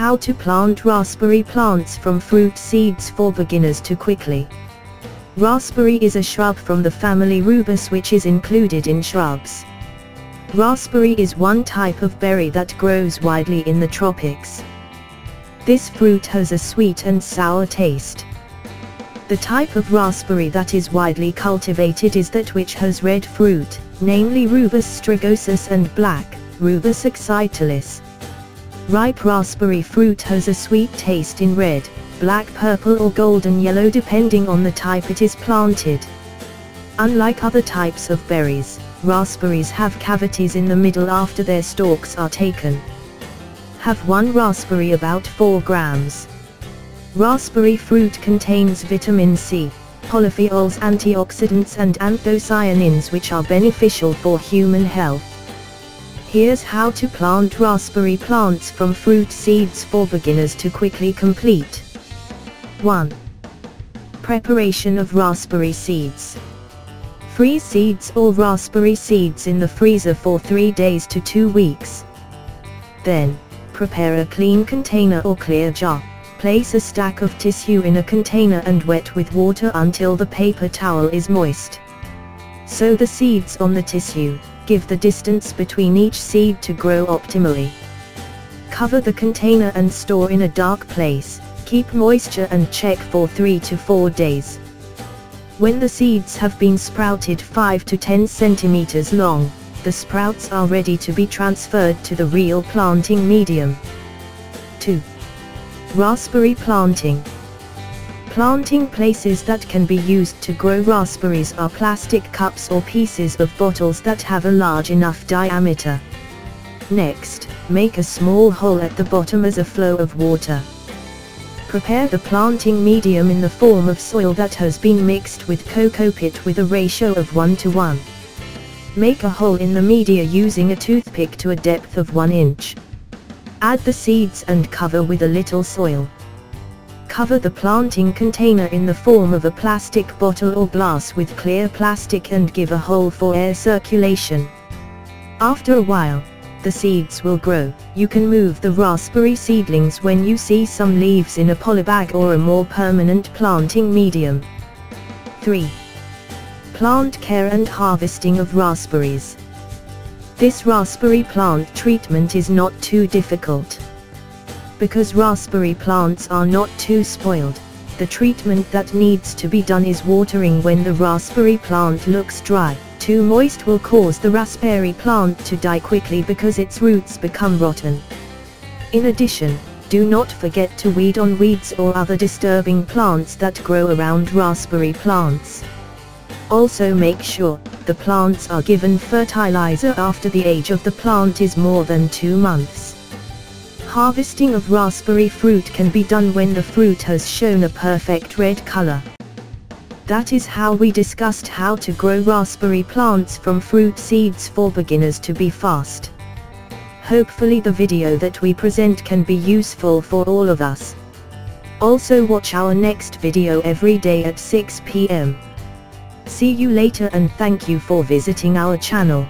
how to plant raspberry plants from fruit seeds for beginners to quickly. Raspberry is a shrub from the family rubus, which is included in shrubs. Raspberry is one type of berry that grows widely in the tropics. This fruit has a sweet and sour taste. The type of raspberry that is widely cultivated is that which has red fruit, namely Rubus strigosus, and black, Rubus excitalis. Ripe raspberry fruit has a sweet taste in red, black, purple or golden yellow depending on the type it is planted. Unlike other types of berries, raspberries have cavities in the middle after their stalks are taken. Have one raspberry about 4 grams. Raspberry fruit contains vitamin C, polyphenols, antioxidants and anthocyanins, which are beneficial for human health. Here's how to plant raspberry plants from fruit seeds for beginners to quickly complete. 1. Preparation of raspberry seeds. Freeze seeds or raspberry seeds in the freezer for 3 days to 2 weeks. Then, prepare a clean container or clear jar. Place a stack of tissue in a container and wet with water until the paper towel is moist. Sow the seeds on the tissue. Give the distance between each seed to grow optimally. Cover the container and store in a dark place. Keep moisture and check for 3 to 4 days. When the seeds have been sprouted 5 to 10 centimeters long, the sprouts are ready to be transferred to the real planting medium. 2. Raspberry planting. Planting places that can be used to grow raspberries are plastic cups or pieces of bottles that have a large enough diameter. Next, make a small hole at the bottom as a flow of water. Prepare the planting medium in the form of soil that has been mixed with cocoa pit with a ratio of 1:1. Make a hole in the media using a toothpick to a depth of 1 inch. Add the seeds and cover with a little soil. Cover the planting container in the form of a plastic bottle or glass with clear plastic and give a hole for air circulation. After a while, the seeds will grow. You can move the raspberry seedlings when you see some leaves in a polybag or a more permanent planting medium. 3. Plant care and harvesting of raspberries. This raspberry plant treatment is not too difficult. Because raspberry plants are not too spoiled, the treatment that needs to be done is watering when the raspberry plant looks dry. Too moist will cause the raspberry plant to die quickly because its roots become rotten. In addition, do not forget to weed on weeds or other disturbing plants that grow around raspberry plants. Also make sure the plants are given fertilizer after the age of the plant is more than 2 months. Harvesting of raspberry fruit can be done when the fruit has shown a perfect red color. That is how we discussed how to grow raspberry plants from fruit seeds for beginners to be fast. Hopefully the video that we present can be useful for all of us. Also watch our next video every day at 6 p.m. See you later and thank you for visiting our channel.